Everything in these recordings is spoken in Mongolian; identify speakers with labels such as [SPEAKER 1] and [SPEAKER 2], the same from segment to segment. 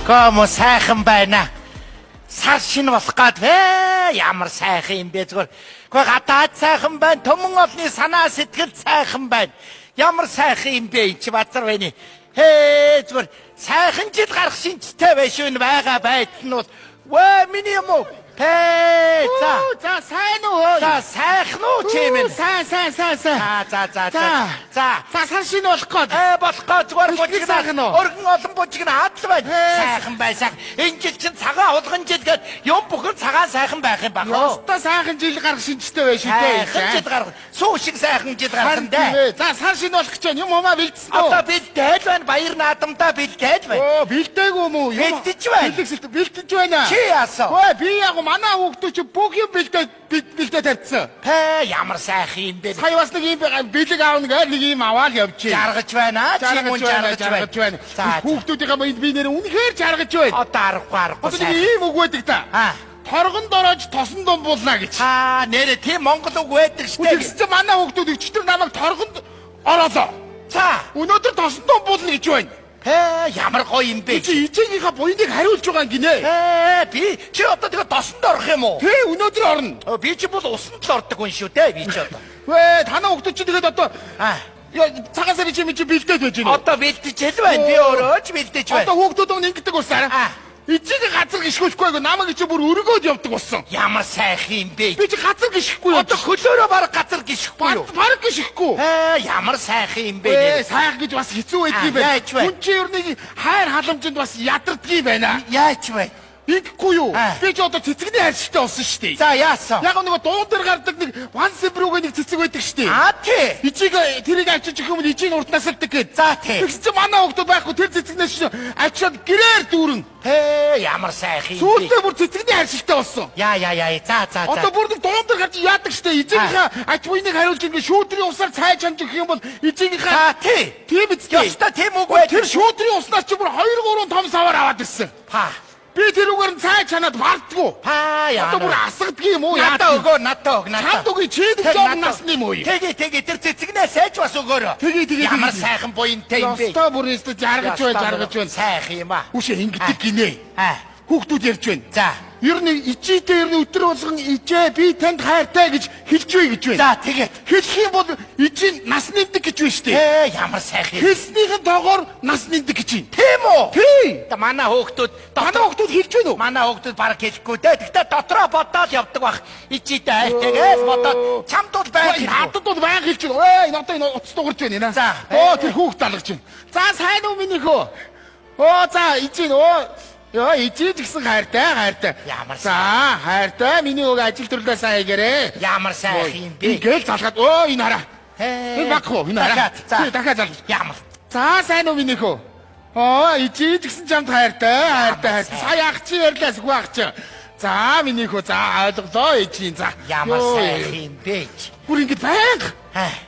[SPEAKER 1] Комо сайхан байна. Сар шин болох гээд вэ? Ямар сайхан юм бэ зүгээр. Гэхдээ гадаад сайхан байна. Төмөн олны санаа сэтгэл сайхан байна. Ямар сайхан юм бэ чи базар байна. Зүгээр сайхан жил гарах шинжтэй байх шүү байгаа байдал нь бол вэ миний юм уу? За сайн уу? За сайхан уу чимэн? Сайн. За сар шин болох гээд. Болох гээд зүгээр бужиг сайхан уу? Өргөн олон бужиг нь хадл байна. Сайхан байсан. Энэ жил чинь цагаан хулган жил гээд юм бүхэн цагаан сайхан байх юм баг.
[SPEAKER 2] Өстө сайхан жил гарах шинжтэй байх шүү дээ.
[SPEAKER 1] Сайхан жил гарах. Сүү шиг сайхан жил гарах юм дээ.
[SPEAKER 2] За сар шин болох гэж юм уу бэлдсэн үү?
[SPEAKER 1] Одоо бэлдээд байна. Баяр наадамдаа бэлдээд байна.
[SPEAKER 2] Оо бэлдээгүй юм уу?
[SPEAKER 1] Бэлдэж байна.
[SPEAKER 2] Бэлдэж байна.
[SPEAKER 1] Чи яасан?
[SPEAKER 2] Ой би яг манай хүүхдүүд чи бүх юм бэлдээд тавьчихсан.
[SPEAKER 1] Ямар сайхан юм бэ?
[SPEAKER 2] Сая бас нэг юм бэлэг аавна гээл нэг юм аваад явчих.
[SPEAKER 1] Жаргаж байна. Чи мөн жаргаж байна.
[SPEAKER 2] Хүүхдүүдийнхээ би нэр үнэхээр жаргаж байна.
[SPEAKER 1] Одоо аргагүй.
[SPEAKER 2] Одоо нэг ийм үг байдаг та. Торгонд орож тосон думбуулна гэж.
[SPEAKER 1] Нэрэ тийм монгол үг байдаг штэ.
[SPEAKER 2] Тэгсэн манай хүүхдүүд өчтөр намайг торгонд ороолоо.
[SPEAKER 1] За
[SPEAKER 2] өнөөдөр тосон думбуулна гэж байна.
[SPEAKER 1] Ямар гоё юм бэ?
[SPEAKER 2] Чи ижээгийнхаа буйныг хариулж байгаа гинэ.
[SPEAKER 1] Би чи одоо тэгээ тосонд орох юм уу?
[SPEAKER 2] Тий, өнөөдөр орно.
[SPEAKER 1] Би чи бол усанд л ордог хүн шүү дээ. Би чи одоо.
[SPEAKER 2] Танаа хүүхдүүд чи тэгээд одоо цагаан сарын чи бэлдээд байж гинэ.
[SPEAKER 1] Одоо бэлдэж хэл байна. Би өөрөө ч бэлдэж байна.
[SPEAKER 2] Одоо хүүхдүүд нь ингэдэг усаар. Ичиг газар гიშгүүлэхгүй намайг чи бүр өргөөд явдаг болсон.
[SPEAKER 1] Ямар сайхан юм бэ?
[SPEAKER 2] Би чи газар гიშхгүй.
[SPEAKER 1] Одоо хөлөөрөө баг газар гიშхгүй юу?
[SPEAKER 2] Баг гიშхгүй.
[SPEAKER 1] Ямар сайхан юм бэ?
[SPEAKER 2] Сайхан гэж бас хэцүү байдаг юм байна. Хүн чи ер нь хайр халамжинд бас ядарддаг юм байна.
[SPEAKER 1] Яач вэ?
[SPEAKER 2] Иггүй юу? Би ч одоо цэцэгний хайршигтай болсон шүү дээ.
[SPEAKER 1] За яасан?
[SPEAKER 2] Яг нэг дуун дээр гардаг нэг ван сибрүүгээ нэг цэцэг байдаг шүү дээ.
[SPEAKER 1] Тий.
[SPEAKER 2] Ичиг тэрийг авчиж өгөх юм ичиг урд насалдаг гээд.
[SPEAKER 1] За тий.
[SPEAKER 2] Тэгс чи манай хүүхдүүд байхгүй тэр цэцэгнээс авчиад гэрээр дүүрэн.
[SPEAKER 1] Ямар сайхан юм бэ?
[SPEAKER 2] Сүүлдээ бүр цэцэгний хайршигтай болсон.
[SPEAKER 1] За.
[SPEAKER 2] Одоо бүр нэг дуун дээр гарч яадаг шүү дээ. Ичигийнхаа ач буйныг хариулж ингэ шүүтрийн усаар цайж ханж өгөх юм бол ичигийнхаа тийм биз дээ.
[SPEAKER 1] Яста тийм үг бай.
[SPEAKER 2] Тэр шүүтрийн уснаас чи бүр 2 3 том савар аваад ирсэн. Би тэр үгээр нь цай чанаад бардггүй. Одоо бүр асгадг юм уу?
[SPEAKER 1] Надаа өгөө.
[SPEAKER 2] Чамд үгүй чи нэг жоо насны юм уу?
[SPEAKER 1] Тэгээ тэр цэцэгнээ сайж бас өгөөрөө.
[SPEAKER 2] Тэгээ.
[SPEAKER 1] Ямар сайхан буянтай юм бэ?
[SPEAKER 2] Яста бүр өстө жаргаж байна.
[SPEAKER 1] Сайхан юм аа.
[SPEAKER 2] Үшээ ингэдэг гинэ. Хүүхдүүд ярьж байна.
[SPEAKER 1] За.
[SPEAKER 2] Ер нь ичээтэй ер нь өдөр болгон ичээ би танд хайртай гэж хэлж бай гэж байна.
[SPEAKER 1] За тэгээд
[SPEAKER 2] хэлэх юм бол ичээ нас нэмдэг гэж байна шүү дээ.
[SPEAKER 1] Ямар сайхан юм.
[SPEAKER 2] Хэлснийхэн доогоор нас нэмдэг гэж байна.
[SPEAKER 1] Тийм үү?
[SPEAKER 2] Тий.
[SPEAKER 1] Манай хүүхдүүд
[SPEAKER 2] хэлж байна уу?
[SPEAKER 1] Манай хүүхдүүд бараг хэлэхгүй дээ. Гэхдээ дотроо бодоод явдаг бах. Ичээтэй хайртайгээс бодоод чамд бол байг.
[SPEAKER 2] Надад бол байг хэлж байна. Одоо энэ утас дуурж байна.
[SPEAKER 1] За.
[SPEAKER 2] Тэр хүүхд алгаж байна. За сайн уу минийх үү? За ичээ ичиж гисэн хайртай.
[SPEAKER 1] Ямар
[SPEAKER 2] за хайртай миний өг ажил төрлөө сайн хийгээрэй.
[SPEAKER 1] Ямар сайхан юм бэ?
[SPEAKER 2] Ингээл залгаад энэ хараа. Энэ багх уу? Энэ хараа. Дахиад залгаж.
[SPEAKER 1] Ямар.
[SPEAKER 2] За сайн уу минийх үү? Ичиж гисэн чамд хайртай. Сая ах чи ярьлаа сүх ах чи. За минийх үү? За ойлголоо ичийн. За.
[SPEAKER 1] Ямар сайхан юм бэ?
[SPEAKER 2] Бүр ингэж байг.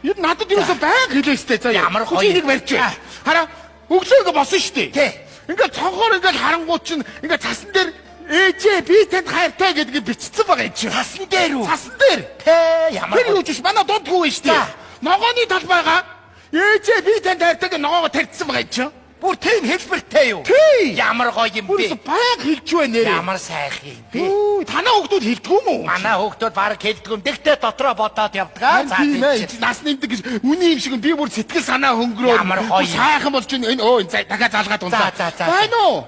[SPEAKER 2] Юу надад юусэн байг хэлээстэй. За
[SPEAKER 1] ямар гоё.
[SPEAKER 2] Энийг барьж байна. Хараа. Өглөөгөө босон шүү дээ.
[SPEAKER 1] Тий.
[SPEAKER 2] Ингээд цонхоор ингээд харангууд чинь ингээд цасан дээр ээжээ би танд хайртай гэдгийг бичсэн байгаа юм чи.
[SPEAKER 1] Цасан дээр үү?
[SPEAKER 2] Цасан дээр.
[SPEAKER 1] Ямар.
[SPEAKER 2] Тэр юу ч манай дундгүй шүү дээ. Ногооны талбайгаа ээжээ би танд хайртай гэж ногоогоо тарьсан байгаа юм чи.
[SPEAKER 1] Бүр тийм хэлбэртэй юу?
[SPEAKER 2] Тий.
[SPEAKER 1] Ямар гоё юм бэ?
[SPEAKER 2] Бүр баяг хэлж байна нэрээ.
[SPEAKER 1] Ямар сайхан юм бэ?
[SPEAKER 2] Танаа хүүхдүүд хэлдэг юм уу?
[SPEAKER 1] Манай хүүхдүүд бараг хэлдэг юм. Тэгтээ дотроо бодоод явдаг.
[SPEAKER 2] За тийм нас нэмдэг гэж үний юм шиг би бүр сэтгэл санаа хөнгөрөө.
[SPEAKER 1] Ямар гоё.
[SPEAKER 2] Сайхан болж энэ дахиад залгаад унаа. Байна уу?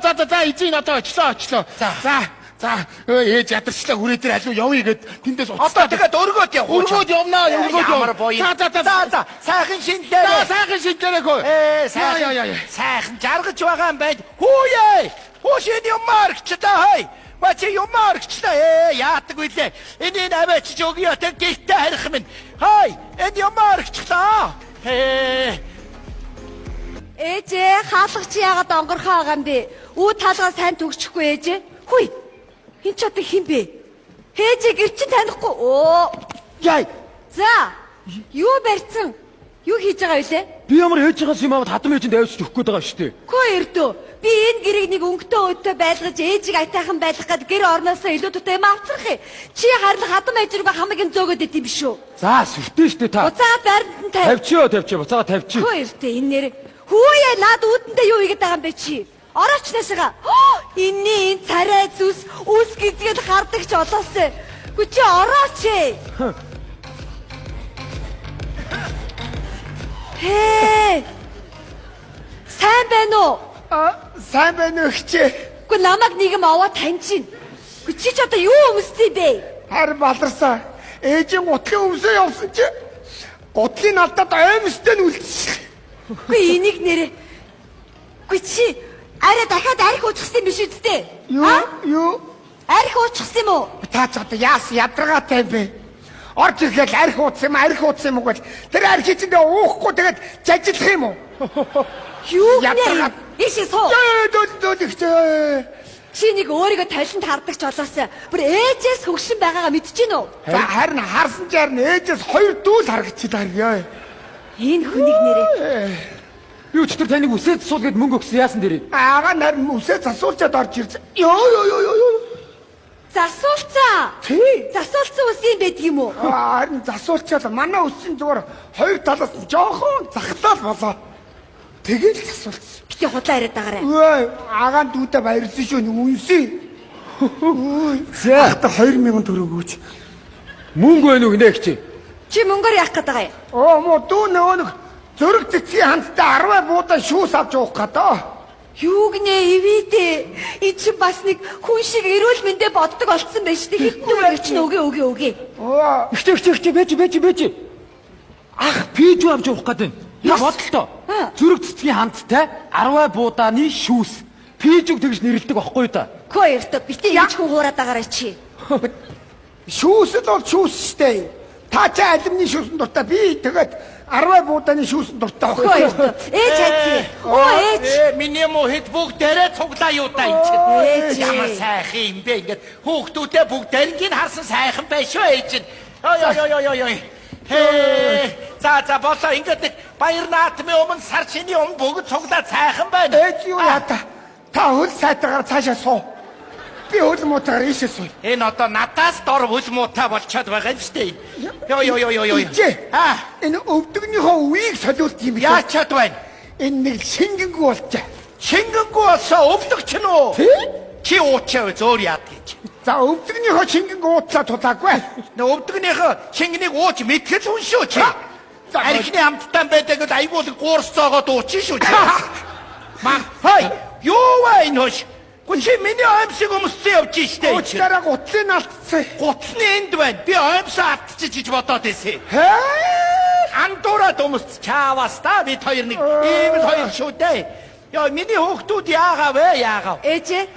[SPEAKER 2] За эзэн одоо очлоо. За ээж ядарчлаа хүрээ дээр алуу явъя гэд тэндээс
[SPEAKER 1] одоо тэгээд өргөөд яв.
[SPEAKER 2] Өргөөд явнаа. За
[SPEAKER 1] сайхан шинлээ.
[SPEAKER 2] Сайхан шинлээрээ хөө.
[SPEAKER 1] Сайхан жаргаж байгаа юм байна. Хүүе. Хөөшин юм маргчлаа хай. Бачи юм маргчлаа. Яадаг үлээ. Энийг аваач өгье тэг гихтээ харих минь. Хай. Энэ юм маргчлаа.
[SPEAKER 3] Ээжээ хаалгач яагаад онгорхоо байгаа юм бэ? Үу таалгаа сайн төгсөхгүй ээжээ. Хүй. Хин ч одоо хин бэ? Ээжээ гэр чинь танихгүй.
[SPEAKER 2] Яй.
[SPEAKER 3] За. Юу барьсан? Юу хийж байгаа вэ?
[SPEAKER 4] Би ямар хийж байгаас юм аваад хадам ээжинд авчиж өгөх гээд байгаа шүү дээ.
[SPEAKER 3] Хөө эрдөө. Би энэ гэрийг нэг өнгөтэй өдөө байлгаж ээжийг айтайхан байлгах гээд гэр орноосоо илүү төтэй юм авчрах юм. Чи харин хадам ээж рүүгээ хамгийн зөөгөөд идэв биш үү?
[SPEAKER 4] За сүртэй шүү дээ та.
[SPEAKER 3] Буцаад баримт нь
[SPEAKER 4] тавьчихё. Буцаага тавьчих.
[SPEAKER 3] Хөө эрдөө энэ нэр. Хүүе наад үүдэндээ юу игээд байгаа юм бэ чи? Орооч наашаага. Энэний энэ царай үс гизгээд хардаг ч олоосэй. Гү чи орооч ээ. Хээ. Сайн байна уу?
[SPEAKER 2] Сайн байна уу хчээ?
[SPEAKER 3] Гү намайг нэгэн аваад таньчин. Гү чи ч одоо юу өмссөн бэ?
[SPEAKER 2] Харин баларсаа. Ээжийн гутлын өмсөө явсан чи. Гутлын алдаад аймстай нь үлдсэн.
[SPEAKER 3] Гү энийг нэрээ. Гү чи арай дахиад арх уучихсан юм биш үсттэй?
[SPEAKER 2] Юу?
[SPEAKER 3] Арх уучихсан юм уу?
[SPEAKER 2] Та ч одоо яас ядаргаатай юм бэ? Орж ирэхэд арх ууцсан юм уу гэж. Тэр арх чинь уухгүй тэгээд жажилах юм уу?
[SPEAKER 3] Юу
[SPEAKER 2] ядаргаад
[SPEAKER 3] ийшээ суу.
[SPEAKER 2] Дөө.
[SPEAKER 3] Чи нэг өөрийгөө талент хардаг ч олоосаа. Бүр ээжээс хөгшин байгаагаа мэдчихэв үү?
[SPEAKER 2] За харин харсан ч харин ээжээс хоёр дүүл харагдчихлаа.
[SPEAKER 3] Энэ хүнийг нэрээ.
[SPEAKER 4] Юу ч тэр таныг үсээд засуулгээд мөнгө өгсөн яасан дэрээ.
[SPEAKER 2] Агаа нарийн үсээ засуулчаад орж ирсэн. Ёо.
[SPEAKER 3] Засуулцаа.
[SPEAKER 2] Тий.
[SPEAKER 3] Засуулцсан ус юм байдаг юм уу?
[SPEAKER 2] Харин засуулчаад манай үсийн зүгээр хоёр талаас нь жоохон захтаал болоо. Тэгээд засуулсан.
[SPEAKER 3] Гэтэ худлаа яриад байгаарай.
[SPEAKER 2] Өө, агаан дүүтэй баярлсан шүү үнсээ.
[SPEAKER 4] За,
[SPEAKER 2] та 2000 төгрөг өгөөч.
[SPEAKER 4] мөнгө байна уу гинэ хчээ.
[SPEAKER 3] Чи мөнгөөр яах гээд байгаа юм?
[SPEAKER 2] Муу дүү нэг зөрөг цэцгийн хандтай 10 буудан шүүс авч уух гэдэг.
[SPEAKER 3] Юу гинэ ивэдэ. Энд чи бас нэг хүн шиг эрүүл мэндэ боддог болцсон байж тээ. Хитэн үгээр чинь өгөө.
[SPEAKER 4] Ихтэй бэж. Ах, пиж авч уух гэдэг. Я бодлоо. Зүрэг цэцгийн хандтай 10 буудааны шүүс. Пижиг тэгж нэрлдэг байхгүй да.
[SPEAKER 3] Хөө эртөө битээ яаж хүн хуураад байгаарай чи.
[SPEAKER 2] Шүүс л бол шүүс штэ. Та ч алимны шүүсэн дуртай би тэгээд 10 буудааны шүүсэн дуртай
[SPEAKER 3] Хөө
[SPEAKER 2] байхгүй.
[SPEAKER 3] эртөө. Ээж хайцгий. Ээж.
[SPEAKER 1] Миний мохит бүгдээрээ цуглаа юу та энэ чинь. Ямар сайхан юм бэ ингээд хүүхдүүдээ бүгд дэргийн харсан сайхан байж шүү ээж. Ой. За болоо ингээд баяр наатмын өмнө сар чиний өмнө бүгд цуглаа сайхан байна.
[SPEAKER 2] Ээж юу яа та хөл сайтгаар цаашаа суу. Би хөл муутаар ийшээ сууя.
[SPEAKER 1] Энэ одоо надаас дор хөл муутай болчиход байгаа юм шүү дээ. Ёо.
[SPEAKER 2] Энэ өвдөгнийхөө үеийг солиулт юм биш.
[SPEAKER 1] Яачаад байна?
[SPEAKER 2] Энэ нэг шингэнгүү болчаа.
[SPEAKER 1] Шингэнгүү болсоо өвдөгч нь үү? Чи уучаа зөөр яад гэж.
[SPEAKER 2] За өвдөгнийхөө шингэнгүү уутлаа тулаагүй.
[SPEAKER 1] Өвдөгнийхөө шингэнийг ууч мэдгэл хүн шүү чи. Архины амттан байдаг л айгуул гуурс цоогоод уучин шүү чи. Хай, юу вэ энэ хош? Гүн чи миний аимшиг өмссөн явж штэ.
[SPEAKER 2] Уучлаарай гутлын алдсан.
[SPEAKER 1] Гутлын энд байна. Би аимшиг алдчих гэж бодоод байсан. Андуураад өмсч чаавас та бид хоёр нэг ийм л хоёр шүү дээ. Яа миний хүүхдүүд яагаа.
[SPEAKER 3] Ээжээ.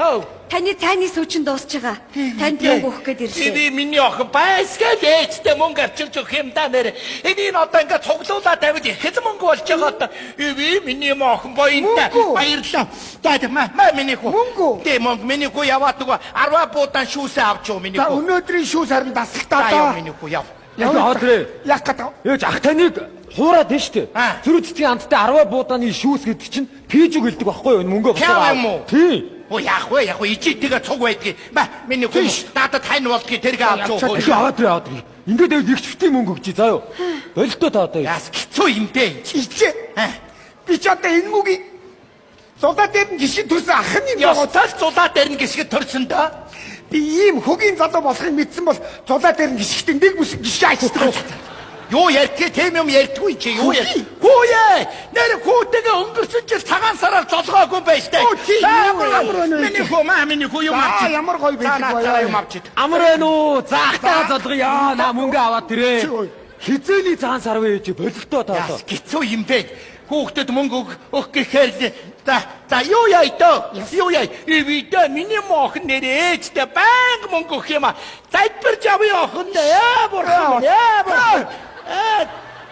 [SPEAKER 3] Таны цайны сүүчин дуусч байгаа. Танд мөнгө өгөх гээд ирлээ.
[SPEAKER 1] Би миний охин байсгаад ээжтэй мөнгө авчирч өгөх юм да нэр. Энийг одоо ингээд цуглуулаад тавьж ихэд мөнгө болж байгаа одоо. Би миний охин боёнтай баярлаа. За миний хүү.
[SPEAKER 2] Мөнгө.
[SPEAKER 1] Тэ мөнгө миний хүү яваад нөгөө 10 буудаан шүүсээ авч юу миний
[SPEAKER 2] За
[SPEAKER 1] хүү.
[SPEAKER 2] өнөөдрийн шүүс харин дасгалтаа даа.
[SPEAKER 1] Миний хүү яв.
[SPEAKER 2] Яах гэдэг.
[SPEAKER 4] Ээж ах таныг хуураад нь штэ. Зүрэг цэцгийн хандтай 10 буудааны шүүс гэдэг чинь пижиг хэлдэг байхгүй юу? Мөнгө
[SPEAKER 1] болоо.
[SPEAKER 4] Тий.
[SPEAKER 1] Оо яах вэ? Ижитэйгээ цуг байдгийг. Миний хүү надад хань болдгийг тэргээ авч юу.
[SPEAKER 4] Яагаад. Ингээд нэг чивтийн мөнгө өгч заа юу. Болтой та одоо.
[SPEAKER 1] Яас хэцүү юм бэ.
[SPEAKER 2] Ичээ. Би ч одоо энэ мөгийг зулаа дээр нь гişиг төрсөн ахын юм байгаа.
[SPEAKER 1] Ястал зулаа дээр нь гişгэд төрсөн доо.
[SPEAKER 2] Би ийм хөгийн залуу болохыг мэдсэн бол зулаа дээр нь гişгтэн нэг бүс гişиг айчдаг.
[SPEAKER 1] Юу ярьдгийг тийм юм ярьдгүй чи юу яа. Хөөе. Нэр хүүтэйгээ өнгөрсөн жил цагаан сараар золгоогүй байж таа. Миний хүү юм авчих.
[SPEAKER 2] Ямар гоё байдаг вэ?
[SPEAKER 1] Юм авчих.
[SPEAKER 4] Амар байна уу? Заахтаа золгоё. На мөнгө аваад тэрэ. Хизээний цаан сар вэ чи бололтоо таа.
[SPEAKER 1] Гитсүү юм бэ. Хүүхдэд мөнгө өгөх гэхээр за юу яа итөө. Юу яа. Ивидэ миний мохон нэр ээжтэй банк мөнгө өгөх юм а. Зайдбарж авъя охин дээ. Бурхан.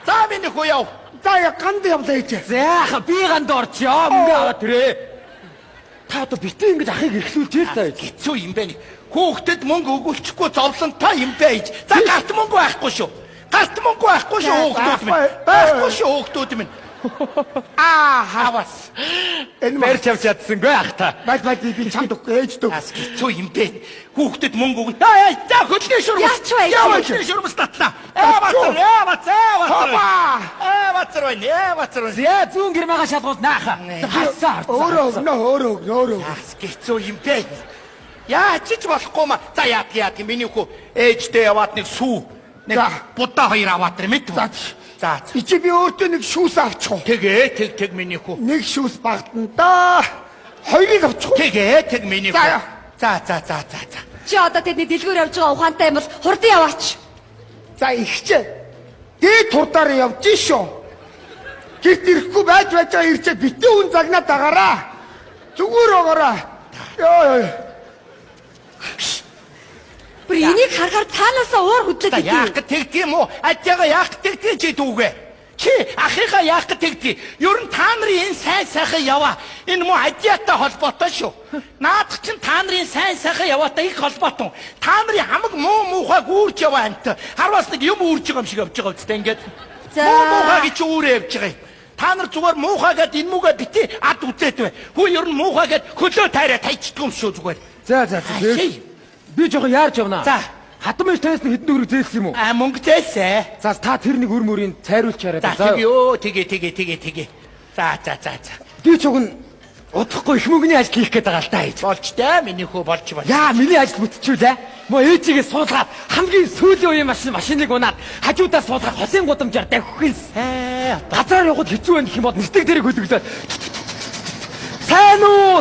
[SPEAKER 1] За миний хүү яв.
[SPEAKER 2] За я ганд явлаа ээж.
[SPEAKER 4] За би ганд орчоо. Мөнгө аваад тэрэ. Та одоо битээ ингэж ахыг эрхлүүлж ээ та.
[SPEAKER 1] Хэцүү юм бэ. Хүүхдэд мөнгө өгүүлчихгүй зовлонтой юм бэ. За гарт мөнгө байхгүй шүү. Хүүхдүүд минь. Авас.
[SPEAKER 2] Энэ
[SPEAKER 4] Барьж авч чадсангүй ах та.
[SPEAKER 2] Бай би чамд ээж дөө.
[SPEAKER 1] Ас хэцүү юм бэ. Хүүхдэд мөнгө өгнө. За хөдөлгөөний шурмас.
[SPEAKER 3] Яач вэ?
[SPEAKER 1] Хөдөлгөөний шурмас татлаа. Бацар байна.
[SPEAKER 4] Зя зүүн гэрмага шалгуул нааха. Хасаа.
[SPEAKER 2] Өөрөө өгнө.
[SPEAKER 1] Ас хэцүү юм бэ. Яач ч болохгүй ма. За яа миний хүү ээжтэй яваад нэг сүү. Нэг будаа хоёр аваад тэр мэд. За.
[SPEAKER 2] Ичи би өөртөө нэг шүүс авчих.
[SPEAKER 1] Тэг миний хүү.
[SPEAKER 2] Нэг шүүс багтана да. Хоёрыг авчих.
[SPEAKER 1] Тэг миний хүү. За.
[SPEAKER 3] Чи одоо тэдний дэлгүүр явж байгаа ухаантай юм бол хурдан яваач.
[SPEAKER 2] За ихчээ. Дээд турдаар явж шүү. Гэрт ирэхгүй байж байгаа ирчээ битээ үн загнаа дагараа. Зүгээр өгөөрэй. Йоо.
[SPEAKER 3] Бүр энийг харахаар цаанаасаа уур хөдлөд идэв.
[SPEAKER 1] Яах гэж тэгдэм үү? Атяга яах тэгдэг чи дүүгээ. Чи ахыгаа яах гэж тэгдэг. Ер нь та нарын энэ сайн сайхан яваа. Энэ муу адиатай холбоотой шүү. Наадах чинь та нарын сайн сайхан яваатай их холбоотой. Та нарын хамаг муухайг үүрч яваа ант. Харвас нэг юм үүрж байгаа юм шиг явж байгаа үстэй ингээд. Муухайг чи үүрээ явж байгаа юм. Та нар зүгээр муухайгаад энэ мүгээ бити ад үзээд бай. Хүү ер нь муухайгаад хөлөө тайраа тайчдаг юм шүү зүгээр.
[SPEAKER 4] За. Би жоохон яарч явнаа.
[SPEAKER 1] За.
[SPEAKER 4] Хатам ээж танаас хэдэн төгрөг зээлсэн юм уу?
[SPEAKER 1] Мөнгө зээлсэн.
[SPEAKER 4] За та тэр нэг өр мөрийн цайруулчаарай.
[SPEAKER 1] За тэгээ. За.
[SPEAKER 4] Би ч уг нь удахгүй их мөнгөний ажил хийх гээд байгаа л да ээж.
[SPEAKER 1] Болж дээ миний хүү болж.
[SPEAKER 4] Яа миний ажил бүтчихвүлээ. Мо ээжигээ суулгаад хамгийн сүүлийн үеийн машиныг унаад хажуудаа суулгаад хосын гудамжаар давхихын газар явахд хэцүү байх юм бол нэртэг дээрээ хөлөглөө. Сайн уу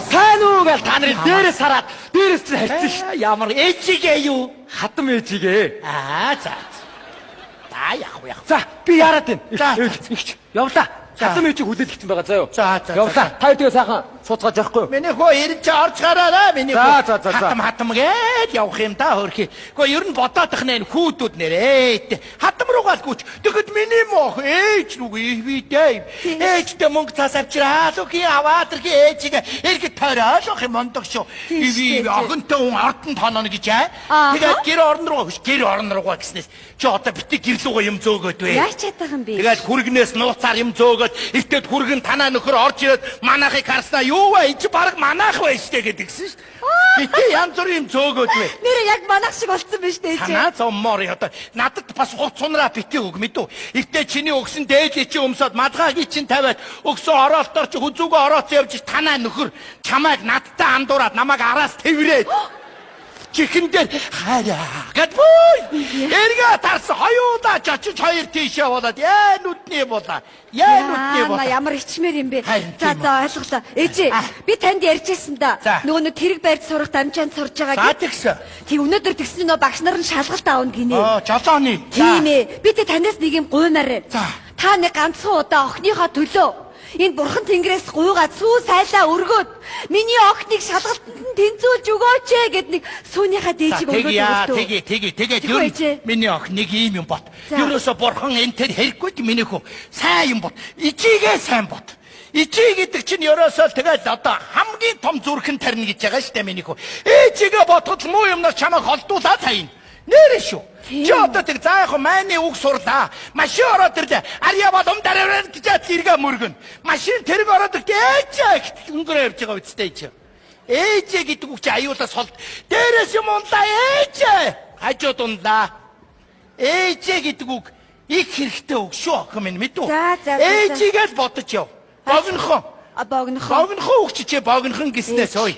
[SPEAKER 4] гэж та нарын дээрээс хараад дээрээс чинь хайцсан шүү.
[SPEAKER 1] Ямар ээжигээ юу?
[SPEAKER 4] Хатам ээжигээ.
[SPEAKER 1] За. Яах.
[SPEAKER 4] За би яарад байна.
[SPEAKER 1] За.
[SPEAKER 4] Явлаа. Хатам ээжиг хүлээл гихсэн байгаа заа юу.
[SPEAKER 1] За.
[SPEAKER 4] Явлаа. Та үүдээ сайхан сууцгааж явахгүй юу?
[SPEAKER 1] Миний хөө ирж орж гараарай миний хөө.
[SPEAKER 4] За.
[SPEAKER 1] Хатам гээд явах юм да хөрхи. Гэхдээ ер нь бодоодох нэ хүүдүүд нэрээ. Хатам руугаа л гүйч. Тэгэхэд миний мох ээж рүү ивэдэй. Ээжтэй мөнгө цаас авчираа. Луки аваад ирэх ээжиг эргэж тойроод юм мондог шүү. Иви охинтой хүн ортон тононо гэж аа. Тэгээд гэр орон руугаа гэснээс чи одоо бити гэрлүүгээ юм зөөгөөд вэ.
[SPEAKER 3] Яач чадах юм бэ?
[SPEAKER 1] Тэгээд хүргнээс нууцаар юм зөөгөөд эртэд хүргэн танаа нөхөр орж ирээд манайхыг харснаа юу вэ? Энд чи баг манайх байж тээ гэдгсэн шүү. Бити янз бүрийн юм зөөгөөд вэ.
[SPEAKER 3] Нэр яг манайх шиг болсон байж тээ.
[SPEAKER 1] Танаа зоммоор одоо надад бас хуцунраа бити өг мэдв. Эртээ чиний өгсөн дээлээ чи өмсөд мадгаагийн чин тавиад өгсөн ороолтоор чи хүзүүгээ орооцсон явж танаа нөхөр чамайг надтай андуураад намайг араас тэврээд чихэн дээр хараа гэдбүү. Эргээ тарс хоёулаа чочиж хоёр тийшээ болоод яа нүдний болоо. Ямар
[SPEAKER 3] ичмэр юм бэ? За ойлголоо. Ээжээ би танд ярьжсэн да. Нөгөө нэг тэрэг байрд сурах дамжаанд сурж байгаа
[SPEAKER 1] гэсэн.
[SPEAKER 3] Тий өнөөдөр тэгсэн нөө багш нар нь шалгалт аавна гинэ.
[SPEAKER 1] Жолооны.
[SPEAKER 3] Тийм ээ. Би танаас нэг юм гуймаар. Та нэг ганцхан удаа охиныхоо төлөө энэ бурхан тэнгэрээс гуйгаад сүү сайлаа өргөөд миний охиныг шалгалтанд нь тэнцүүлж өгөөч гэд нэг сүүнийхаа дээжиг өгөөд
[SPEAKER 1] тэгээд юу миний охин нэг юм бот. Ерөөсө бурхан энэ тэр хэрэггүй миний хөө сайн юм бот. Ичигээ сайн бот. Ичи гэдэг чинь ерөөсөө тэгээд одоо хамгийн том зүрхэн тарина гэж байгаа шүү дээ миний хөө. Ээжигээ ботход муу юмнаас чамайг холдуулаад тайна. Нэрэ шүү. Чи одоо тэг за яг майны үг сурлаа. Машин ороод ирлээ. Арья бодом дараараа гэж иргэ мөргөн. Машин тэрэг ороод ээж өнгөрөө явж байгаа үстэй чи. Ээж гэдэг үг чи аюулаас холд. Дээрээс юм унлаа ээж. Хажууд унлаа. Ээж гэдэг үг их хэрэгтэй үг шүү охин минь мэдв. Ээжигээ л бодож яв. Богинохон өгчичээ богинохон гиснээс ой.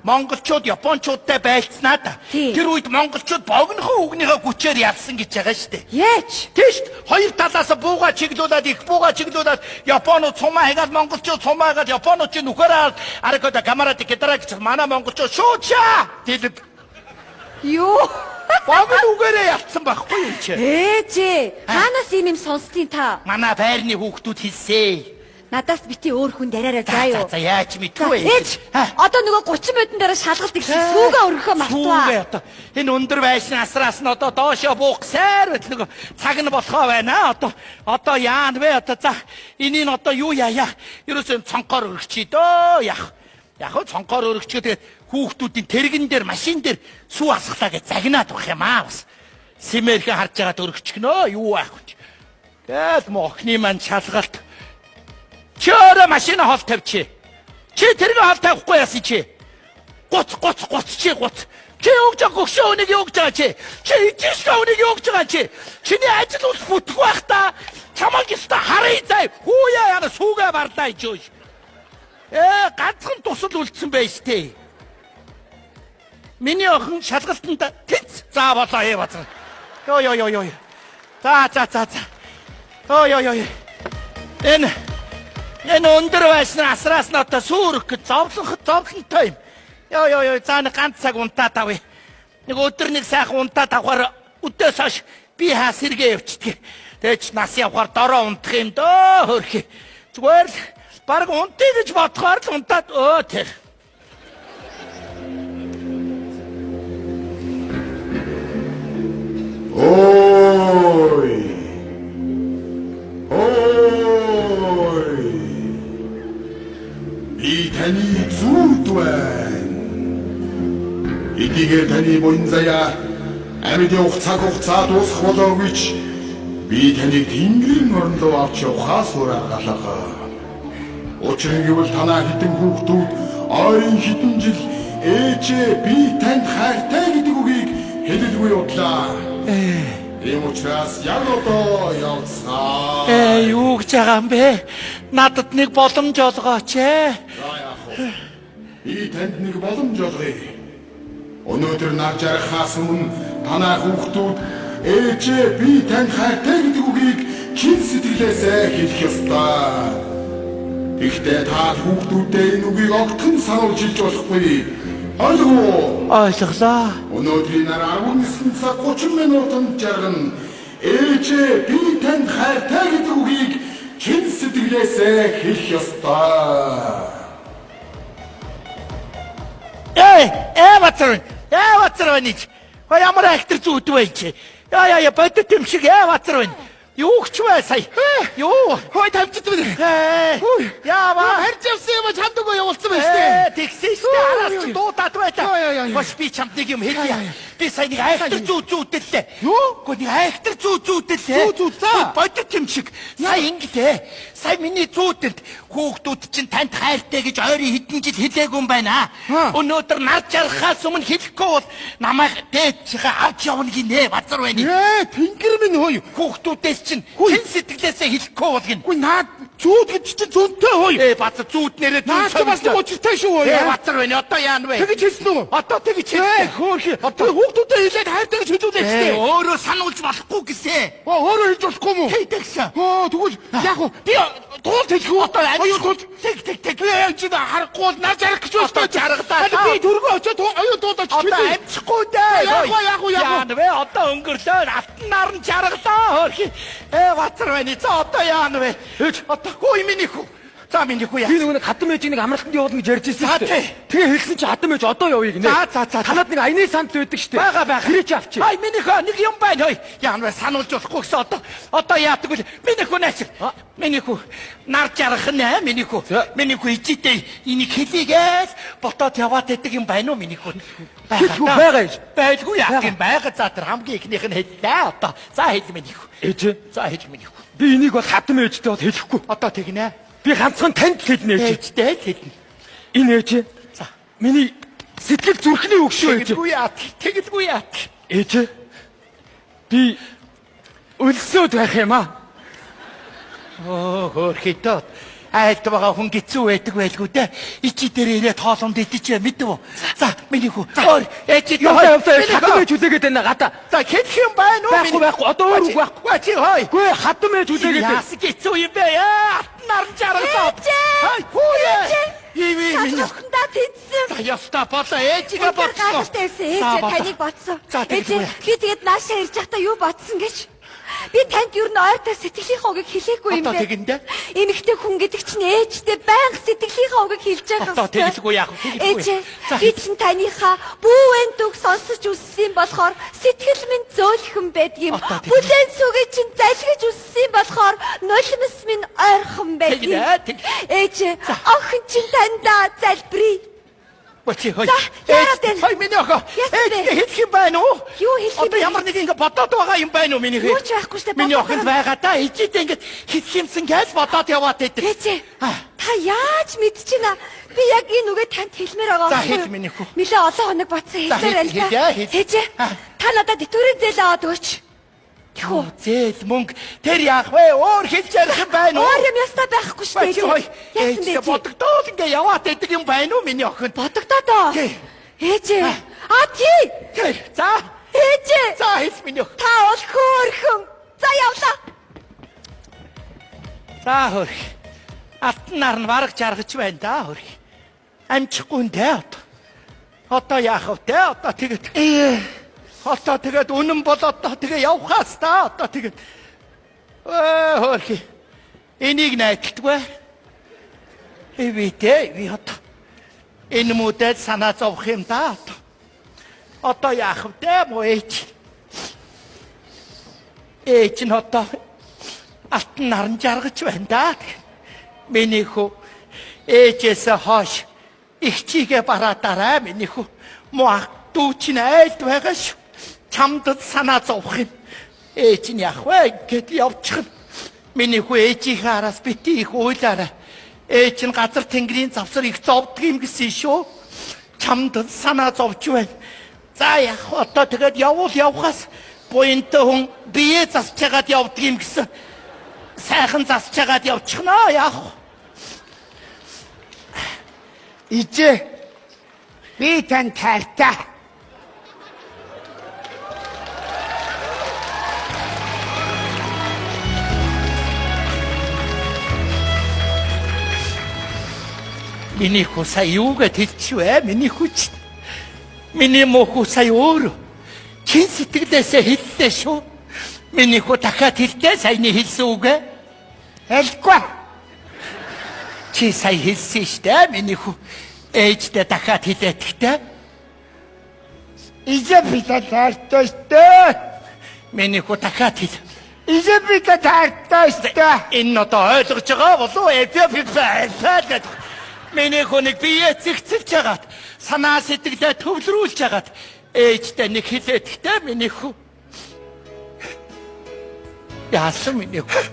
[SPEAKER 1] Монголчууд японочдтай байлцнаа да. Тэр үед монголчууд богинохон үгнийхээ хүчээр ялсан гэж байгаа шүү дээ.
[SPEAKER 3] Яач?
[SPEAKER 1] Тийш хоёр талаас бууга чиглүүлээд их бууга чиглүүлээд японууд сумаа хийгээд монголчууд сумаа хийгээд японууд нүхэрээ аракода камарат кедраг гэж манай монголчууд шуучаа дэлб. Юу? Богино үгээрээ ялцсан байхгүй юу чи?
[SPEAKER 3] Ээжээ, хаанаас ийм сонсдیں۔ Та?
[SPEAKER 1] Манай байрны хүүхдүүд хэлсэн.
[SPEAKER 3] Надаас бити өөр хүн дараарай заа юу.
[SPEAKER 1] За яаж мэдгүй.
[SPEAKER 3] Ээж одоо нөгөө 30 минутын дараа шалгалт их сүүгээ өргөхөө мартваа.
[SPEAKER 1] Сүүгээ одоо энэ өндөр байшин асраас нь одоо доошоо буух сайр бат нөгөө цаг нь болохоо байна. Одоо яан вэ одоо за энийг одоо юу яая. Ерөөсөө цонхоор өргөчий дөө яах. Яг хөө цонхоор өргөчөө тэгээд хүүхдүүдийн тэрэгэн дээр машин дээр сүү асглаа гэж загнаад байх юм аа бас. Симэрхэн харж байгаад өргөчгнөө юу аах вэ. Гээд мохны маань шалгалт Чи өөрөө машина хол тавьчих. Чи тэргээ хол тавихгүй яасан чи? Гоц чи гоц. Чи өгж байгаа гөгшөө өнийг өгж байгаа чи. Чи ижишгээ өнийг өгж байгаа чи. Чиний ажил ус бүтэх байх та. Чамаг яста харъя зай. Хүүяа яна сүүгээ барлаа ижөөш. Ганцхан тусал үлдсэн байж тээ. Миний охин шалгалтанд тэц заа болоо бацаа. Йоо. За. Йоо. Энэ өндөр байснаа асраас нь одоо сүрэх гэж зовлонтой юм. Йоо. За нэг ганц цаг унтаад авъя. Нэг өдөр нэг сайхан унтаад авахаар өдөөс хойш би хаа сэргээ явчихдаг. Тэгэж нас явахаар дороо унтах юм дөө хөрхи. Зүгээр л баг унтъя гэж бодохоор л унтаад тэр.
[SPEAKER 5] Ой. Би таны зүуд байна. Эдгээр таны буян заяа амьд явах цаг хугацаа дуусах болоогүй ч би таныг Тэнгэрийн орон руу авч явахаас ураа галгаа. Учир нь гэвэл танаа хитэн хүүхдүүд ойрын хитэн жил ээжээ би танд хайртай гэдэг үгийг хэлэлгүй удлаа. Ийм учраас яг одоо явцгаа.
[SPEAKER 1] Юу гэж байгаа юм бэ? Надад нэг боломж олгооч ээ.
[SPEAKER 5] Би танд нэг боломж олгоё. Өнөөдөр нар жаргахаас өмнө танаа хүүхдүүд ээжээ би танд хайртай гэдэг үгийг чин сэтгэлээсээ хэлэх ёстой. Гэхдээ та хүүхдүүдээ энэ үгийг огтхон сануулж хэлж болохгүй.
[SPEAKER 1] Ойлголоо.
[SPEAKER 5] Өнөөдрийн нар 19 цаг 30 минутанд жаргана. Ээжээ би танд хайртай гэдэг үгийг чин сэтгэлээсээ хэлэх ёстой.
[SPEAKER 1] Бацарванич. Ямар актер зүйд вэ чи? Яа бодит юм шиг бацарван. Юу ч вэ сая? Юу?
[SPEAKER 2] Хой тавьчих вэ?
[SPEAKER 1] Яава.
[SPEAKER 2] Харж явсан юм чамд өгөө явуулсан байна шүү дээ.
[SPEAKER 1] Тэгсэн шүү дээ. Араас чи дуудаад байлаа. Хош би чамд нэг юм хэлье. Би сая нэг актер зүйдэллээ.
[SPEAKER 2] Юу?
[SPEAKER 1] Гэхдээ нэг актер зүйдэллээ.
[SPEAKER 2] За.
[SPEAKER 1] Бодит юм шиг. Сая ингэдэ. Сая миний зүйдэлд хүүхдүүд чинь танд хайртай гэж ойрын хэдэн жил хэлээгүй юм байна. Өнөөдөр нар жаргахаас өмнө хэлэхгүй бол намайг дээд чихээ авч явна гинэ. Бацар байна.
[SPEAKER 2] Тэнгэр минь хөөе.
[SPEAKER 1] Хүүхдүүдээс чинь чин сэтгэлээсээ хэлэхгүй бол гин.
[SPEAKER 2] Үгүй наад зүүд гэж чинь зөнтэй хөөе.
[SPEAKER 1] Бацар зүүд нэрээ
[SPEAKER 2] Наад бас нэг учиртай шүү хөөе.
[SPEAKER 1] Бацар байна. Одоо яана вэ?
[SPEAKER 2] Тэгэж хэлсэн үү?
[SPEAKER 1] Одоо тэгэж хэлсэн.
[SPEAKER 2] Хөөхи. Одоо хүүхдүүдэд хэлээд хайртай гэж хэлүүлээ ч дээ.
[SPEAKER 1] Өөрөө сануулж болохгүй гэсэн.
[SPEAKER 2] Өөрөө хэлж болохгүй мүү?
[SPEAKER 1] Тэгсэн.
[SPEAKER 2] Тэгвэл яг уу би туулт хэлэхгүй.
[SPEAKER 1] Одоо
[SPEAKER 2] аюу туулт.
[SPEAKER 1] Тэг.
[SPEAKER 2] Чи харахгүй бол нар жаргах гэж байна.
[SPEAKER 1] Одоо жаргадаа.
[SPEAKER 2] Би дөргөө очоод аюу туулаач чи.
[SPEAKER 1] Одоо амжихгүй дээ.
[SPEAKER 2] Яг уу.
[SPEAKER 1] Яана вэ? Одоо өнгөрлөө. Алтан наран жаргалаа. Хөрхи. Бацар байна. За одоо яана вэ? Одоо хүй миний хүү. За миний хүү яа.
[SPEAKER 4] Би нэг хатан ээжийг нэг амралтанд явуулна гэж ярьж ирсэн шүү дээ.
[SPEAKER 1] Тэгээ
[SPEAKER 4] Тэгээ хэлсэн чи хатан ээж одоо явъя гинэ.
[SPEAKER 1] За.
[SPEAKER 4] Танад нэг аяны санд байдаг шүү дээ.
[SPEAKER 1] Бага.
[SPEAKER 4] Тэрээ чи авчи.
[SPEAKER 1] Ай миний хөө нэг юм байна хөөе. Яана вэ? Сануулж болохгүй гэсэн одоо яадаг вэ? Миний хүү наач. Миний хүү нар жаргах нэ миний хүү. Миний хүү ичтэй энийг хэлийгээл ботоод яваад байдаг юм байна уу миний хүү?
[SPEAKER 4] Байгаа ээж.
[SPEAKER 1] Байлгүй яах юм байгаа. За тэр хамгийн ихнийх нь хэллээ одоо. За хэл миний хүү.
[SPEAKER 4] Ээж.
[SPEAKER 1] За хэл миний хүү.
[SPEAKER 4] Би энийг бол хатан ээжтэй бол хэлэхгүй.
[SPEAKER 1] Одоо тэгнэ.
[SPEAKER 4] Би ганцхан танд хэлнэ ээж.
[SPEAKER 1] Ээжтэй хэлнэ.
[SPEAKER 4] Энэ ээж.
[SPEAKER 1] За.
[SPEAKER 4] Миний сэтгэл зүрхний өгшөө ээж.
[SPEAKER 1] Тэгэлгүй яа.
[SPEAKER 4] Ээж. Би өлсөд байх юм аа.
[SPEAKER 1] Хөөрхөд. Айлт байгаа хүн гизүү байдаг байлгүй дээ. Ичи дээр ирээд хоолонд идэж мэдв үү? За миний хүү. Ээж
[SPEAKER 4] яваа хатан ээж үлээгээд байна гадаа.
[SPEAKER 1] За хэлэх юм байна уу?
[SPEAKER 4] Байхгүй. Одоо өөр үг байхгүй.
[SPEAKER 1] Чи хой.
[SPEAKER 4] Гүй хатан ээж үлээгээд байна.
[SPEAKER 1] Яас гизүү юм бэ? Алтан наран жаргалаа. Хай хүүе. Миний
[SPEAKER 3] Охиндаа тэнцсэн.
[SPEAKER 1] За яста болоо ээжигээ бодсон.
[SPEAKER 3] Ээж таныг бодсон. Ээж
[SPEAKER 1] тэгвэл
[SPEAKER 3] би тэгээд наашаа ирж байхдаа юу бодсон гэж? Би танд юу н ойртой сэтгэлийнхээ үгийг хэлээгүй юм бэ?
[SPEAKER 1] Одоо тэгэндээ.
[SPEAKER 3] Эмэгтэй хүн гэдэг чинь ээжтэй байнга сэтгэлийнхээ үгийг хэлж байгаа
[SPEAKER 1] Одоо тэгэлгүй яах вэ?
[SPEAKER 3] Ээж би чинь таныхаа бүүвэн дүг сонсож үссэн болохоор сэтгэл минь зөөлхөн байдгийм. Бүлээн сүгээ чинь залгиж үссэн болохоор нулимс минь ойрхон байдгийм. Ээж охин чинь таньдаа залбирая.
[SPEAKER 1] Бочи хой.
[SPEAKER 3] яагаад вэ?
[SPEAKER 1] Хой миний охоо.
[SPEAKER 3] Яасан бэ?
[SPEAKER 1] Хэлэх юм байна уу?
[SPEAKER 3] Юу хэлэх юм бэ?
[SPEAKER 1] Одоо ямар нэг ингэ бодоод байгаа юм байна уу миний хээ?
[SPEAKER 3] Юу ч байхгүй штэ,
[SPEAKER 1] Миний
[SPEAKER 3] бодоод
[SPEAKER 1] охинд байгаа да. Ичээд ингэ хэлэх юмсан гэж бодоод яваад байдаг.
[SPEAKER 3] Ээжээ. Та яаж мэдчихэна? Би яг энэ үгээ танд хэлмээр байгаа.
[SPEAKER 1] За, хэл миний хүү.
[SPEAKER 3] Нилээ олон хоног батсан
[SPEAKER 1] За,
[SPEAKER 3] хэлмээр
[SPEAKER 1] хэл,
[SPEAKER 3] аль та.
[SPEAKER 1] хэл.
[SPEAKER 3] Ээжээ. Та надад дэвтэрийн зээл аваад өгөөч. Тэхүү.
[SPEAKER 1] Зээл мөнгө тэр яах вэ? Өөр хэлж ярих юм байна уу?
[SPEAKER 3] Өөр юм ястаа байхгүй штэ.
[SPEAKER 1] Бочи хой.
[SPEAKER 3] Яасан бэ?
[SPEAKER 1] Бодогдоод ингэ яваад байдаг юм байна уу миний охинд?
[SPEAKER 3] Бодогдоо.
[SPEAKER 1] Тий.
[SPEAKER 3] Ээжээ. Тий.
[SPEAKER 1] За.
[SPEAKER 3] Ээжээ.
[SPEAKER 1] За хэлс миний охин.
[SPEAKER 3] Та бол хөөрхөн. За явлаа.
[SPEAKER 1] За хөрх. Алтан нар нь бараг жаргаж байна да хөрх. Амжихгүй нэ одоо. Одоо яах вэ? Одоо тэгээд одоо тэгээд үнэн болоод тэгээ явхаас та одоо тэгээд хөрх. Энийг найдалтгүй. Эвитэ ви одоо. Энэ мөдөд санаа зовх юм да одоо. Одоо яах вэ? Мо ээж. Ээж нь одоо алтан наран жаргаж байна да. Миний хүү ээжээс хойш их чигээ бараатаарай миний хүү. Мо дүүч нь айлд байгаа шүү. Чамд санаа зовх юм. Ээж нь яах вэ? Гэт явчих. Миний хүү ээжийнхээ араас бити их уйлаарай. Ээж нь газар тэнгэрийн завсар их зовдөг юм гэсэн шүү. Чамд санаа зовж байна. За яах вэ? Одоо тэгээд явхаас буянтай хүн бие засч чагаад явдаг юм гэсэн. Сайхан засч чагаад явчихнаа яах вэ?
[SPEAKER 2] Ижээ. Би тань тайртай.
[SPEAKER 1] Миний хүү сая юугээд хэлчихвэ? Миний хүүч. Миний мөхөө сая өөр. Чин сэтгэлээсээ хэллээ шүү. Миний хүү дахиад хэлдэ саяны хэлсэн үгэ.
[SPEAKER 2] Хэлэхгүй.
[SPEAKER 1] Чи сая хэлсэн штэ миний хүү. Ээждээ дахиад хэлээд гэхдээ.
[SPEAKER 2] Ижээ би тань тайртай штэ.
[SPEAKER 1] Миний хүү дахиад хэл.
[SPEAKER 2] Ижээ би тань тайртай штэ.
[SPEAKER 1] Энэ одоо ойлгож байгаа болов уу? Миний хүү нэг бие зэгцэлж хагаад санаа сэтгэлээ төвлөрүүлж хагаад ээжтэй нэг хэлээд гэхдээ миний хүү. Яасан миний хүү.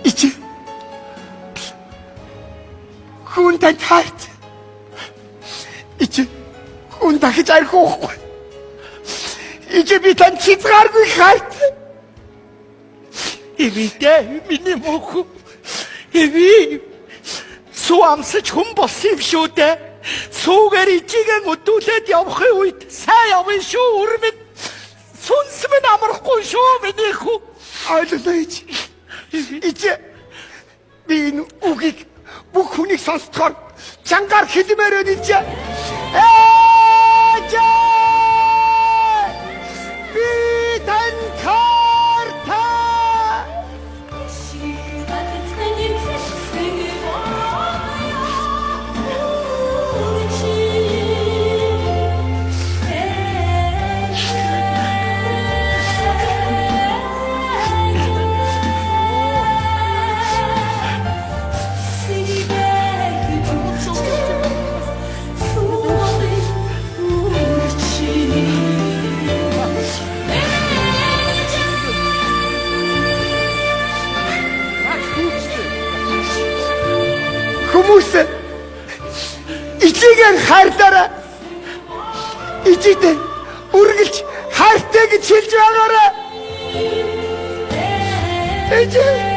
[SPEAKER 2] Ичи. Хүн тань тайртай. Ичи. Хүн дахиж арих уухгүй. Ичи би тань хязгааргүй хайртай.
[SPEAKER 1] Эвидэ миний мөхөө. Эви суу амсаж хүн болсон юм шүү дээ. Суугаар ижигээ өдүүлээд явахын үед сайн явна шүү үрмэн. Сүнс минь амархгүй шүү миний хүү.
[SPEAKER 2] Ойлголоо ичи. Ичи. Би энэ үгийг бүх хүнийг сонсдохоор чангаар хэлмээр байна ичи. Ээж! Би тань тайртай. Хүмүүс ичигээр хайрлаарай. Ичидээ үргэлж хайртай гэж хэлж байгаарай. Ичи